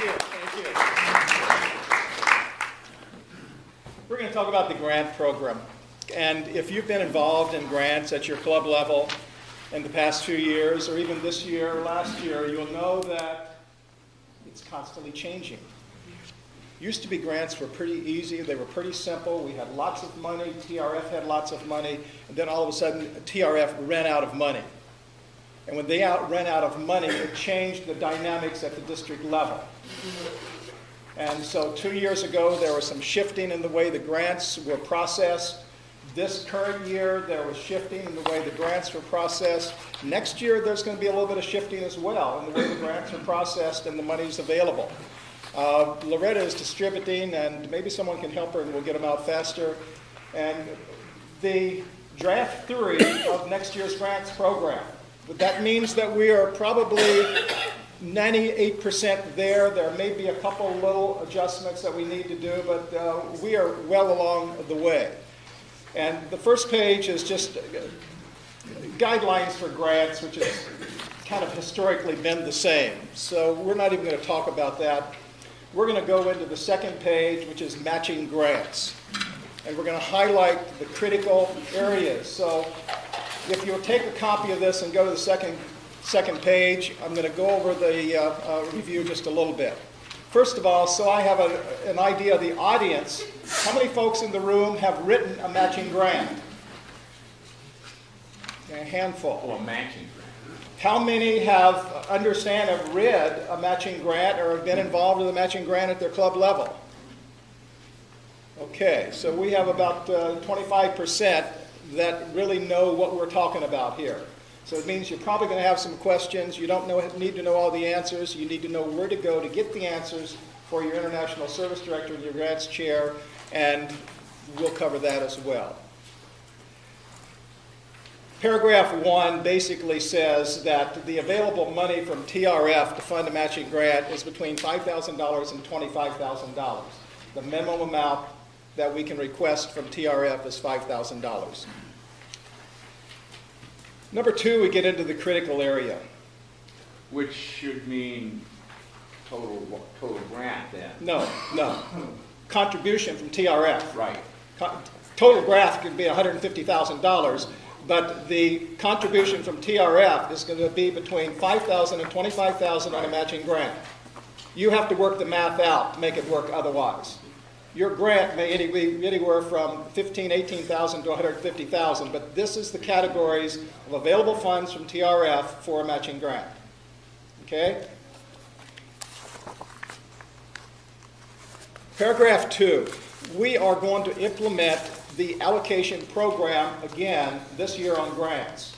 you. Thank you. We're going to talk about the grant program. And if you've been involved in grants at your club level in the past few years, or even this year or last year, you'll know that it's constantly changing. Used to be grants were pretty easy. They were pretty simple. We had lots of money. TRF had lots of money. And then all of a sudden, TRF ran out of money. And when they ran out of money, it changed the dynamics at the district level. And so 2 years ago, there was some shifting in the way the grants were processed. This current year, there was shifting in the way the grants were processed. Next year, there's going to be a little bit of shifting as well in the way the grants are processed and the money's available. Loretta is distributing, and maybe someone can help her and we'll get them out faster. And the draft 3 of next year's grants program. But that means that we are probably 98% there. There may be a couple little adjustments that we need to do, but we are well along the way. And the first page is just guidelines for grants, which has kind of historically been the same. So we're not even going to talk about that. We're going to go into the second page, which is matching grants. And we're going to highlight the critical areas. So if you'll take a copy of this and go to the second page, I'm going to go over the review just a little bit. First of all, so I have an idea of the audience, how many folks in the room have written a matching grant? A handful. Oh, a matching grant. How many have read a matching grant or have been involved with a matching grant at their club level? Okay, so we have about 25% that really know what we're talking about here. So it means you're probably going to have some questions. You don't need to know all the answers. You need to know where to go to get the answers for your International Service Director and your grants chair, and we'll cover that as well. Paragraph 1 basically says that the available money from TRF to fund a matching grant is between $5,000 and $25,000. The minimum amount that we can request from TRF is $5,000. Number 2, we get into the critical area. Which should mean total grant then. No. Contribution from TRF. Right. Total grant could be $150,000, but the contribution from TRF is going to be between $5,000 and $25,000 on a matching grant. You have to work the math out to make it work otherwise. Your grant may be anywhere from $15,000, $18,000 to $150,000, but this is the categories of available funds from TRF for a matching grant. Okay? Paragraph 2. We are going to implement the allocation program again this year on grants.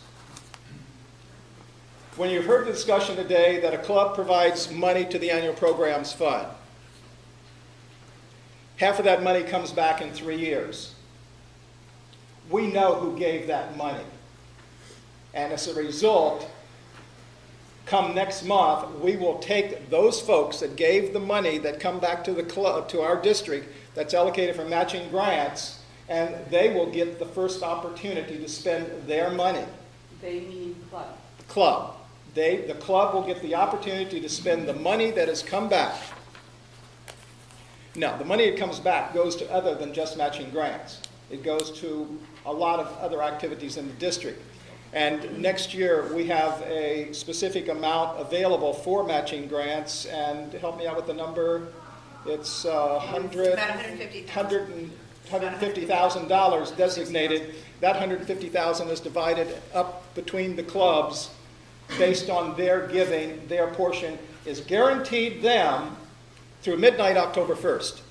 When you've heard the discussion today that a club provides money to the annual programs fund, half of that money comes back in 3 years. We know who gave that money. And as a result, come next month, we will take those folks that gave the money that come back to the club, to our district, that's allocated for matching grants, and they will get the first opportunity to spend their money. They mean club. The club. The club will get the opportunity to spend the money that has come back. Now, the money that comes back goes to other than just matching grants. It goes to a lot of other activities in the district. And next year, we have a specific amount available for matching grants. And help me out with the number. It's $150,000 designated. That $150,000 is divided up between the clubs based on their giving. Their portion is guaranteed them through midnight October 1st.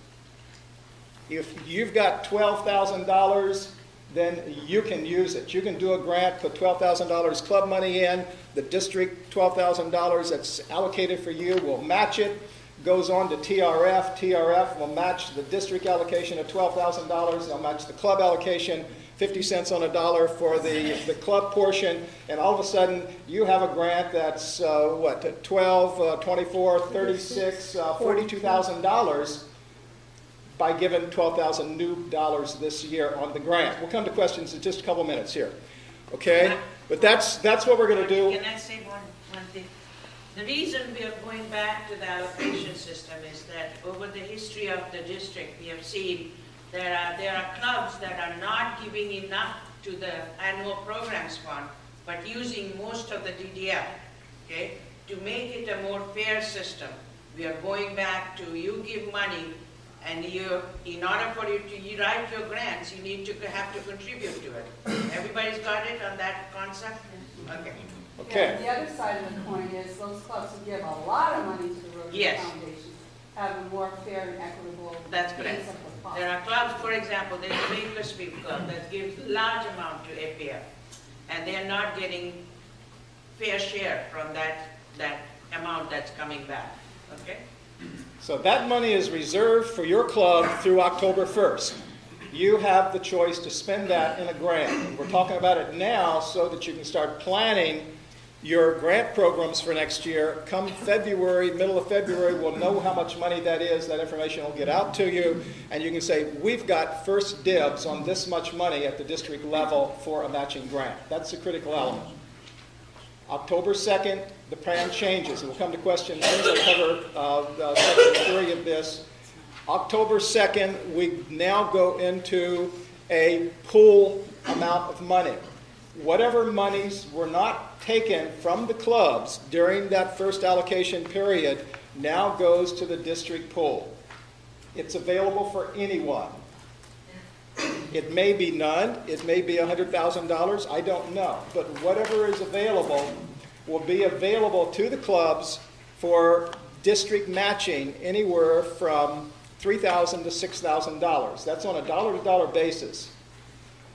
If you've got $12,000, then you can use it. You can do a grant, put $12,000 club money in. The district, $12,000 that's allocated for you will match it. Goes on to TRF. TRF will match the district allocation of $12,000. They'll match the club allocation, 50 cents on a dollar for the club portion. And all of a sudden, you have a grant that's, what, 12, 24, 36, $42,000 by giving $12,000 new dollars this year on the grant. We'll come to questions in just a couple minutes here. Okay? But that's what we're going to do. Can I say one thing? The reason we are going back to the allocation system is that over the history of the district, we have seen there are clubs that are not giving enough to the annual programs fund, but using most of the DDF, okay? To make it a more fair system, we are going back to you give money, and you, in order for you to write your grants, you need to have to contribute to it. Everybody's got it on that concept? Okay. Okay. Yeah, the other side of the coin is those clubs who give a lot of money to the Rotary Yes. Foundation have a more fair and equitable That's correct. piece of the pie. There are clubs, for example, there's a Bakersfield Club that gives large amount to APF, and they're not getting fair share from that amount that's coming back, okay? So that money is reserved for your club through October 1st. You have the choice to spend that in a grant. We're talking about it now so that you can start planning your grant programs for next year. Come February, middle of February, we'll know how much money that is. That information will get out to you, and you can say, we've got first dibs on this much money at the district level for a matching grant. That's a critical element. October 2nd, the plan changes. We'll come to question 3. I'll cover section 3 of this. October 2nd, we now go into a pool amount of money. Whatever monies were not taken from the clubs during that first allocation period now goes to the district pool. It's available for anyone. It may be none, it may be $100,000, I don't know. But whatever is available will be available to the clubs for district matching anywhere from $3,000 to $6,000. That's on a dollar-to-dollar basis.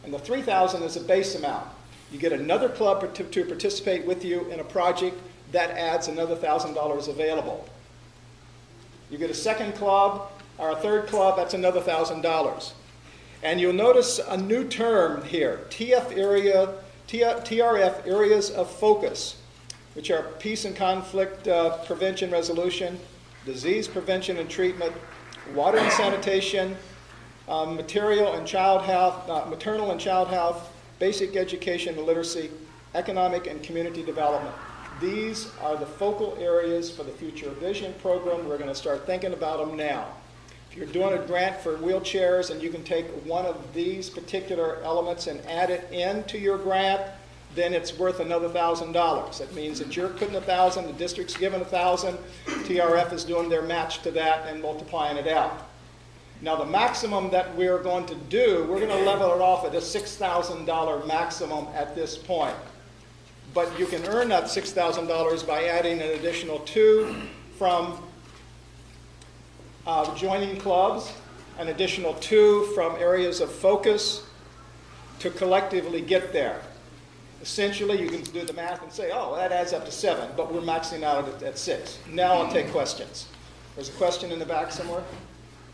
And the $3,000 is a base amount. You get another club to participate with you in a project, that adds another $1,000 available. You get a second club or a third club, that's another $1,000. And you'll notice a new term here, TRF areas of focus, which are peace and conflict prevention resolution, disease prevention and treatment, water and sanitation, maternal and child health, basic education and literacy, economic and community development. These are the focal areas for the Future Vision program. We're going to start thinking about them now. If you're doing a grant for wheelchairs and you can take one of these particular elements and add it into your grant, then it's worth another $1,000. That means that you're putting $1,000, the district's giving $1,000, TRF is doing their match to that and multiplying it out. Now the maximum that we're going to do, we're going to level it off at a $6,000 maximum at this point. But you can earn that $6,000 by adding an additional 2 from joining clubs, an additional 2 from areas of focus to collectively get there. Essentially, you can do the math and say, oh, that adds up to 7, but we're maxing out at 6. Now I'll take questions. There's a question in the back somewhere?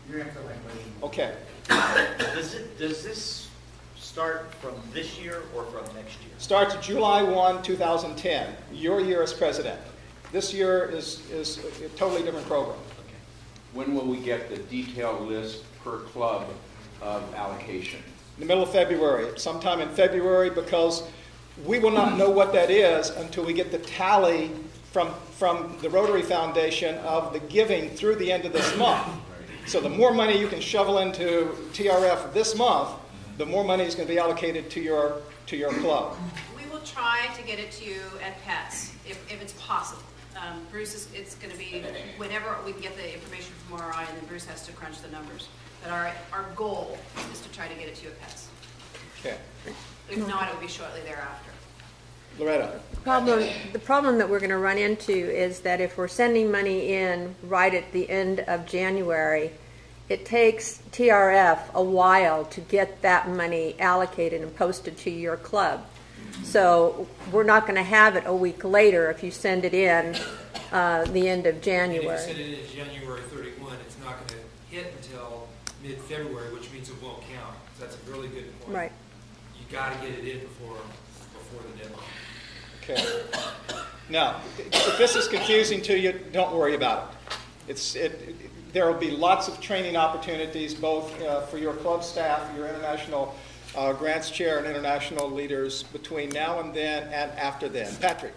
You're answering my question. Okay. Does this start from this year or from next year? Starts July 1, 2010, your year as president. This year is a totally different program. Okay. When will we get the detailed list per club of allocation? In the middle of February, sometime in February, because we will not know what that is until we get the tally from the Rotary Foundation of the giving through the end of this month. So the more money you can shovel into TRF this month, the more money is going to be allocated to your club. We will try to get it to you at PETS, if it's possible. Bruce, it's going to be whenever we can get the information from RI, and then Bruce has to crunch the numbers. But our goal is to try to get it to you at PETS. Okay. If not, it will be shortly thereafter. Loretta. The problem that we're going to run into is that if we're sending money in right at the end of January, it takes TRF a while to get that money allocated and posted to your club. So we're not going to have it a week later if you send it in the end of January. And if you send it in January 31, it's not going to hit until mid-February, which means it won't count. So that's a really good point. Right. You got to get it in before the deadline. Okay. Now, if this is confusing to you, don't worry about it. There will be lots of training opportunities, both for your club staff, your international grants chair, and international leaders between now and then and after then. Patrick.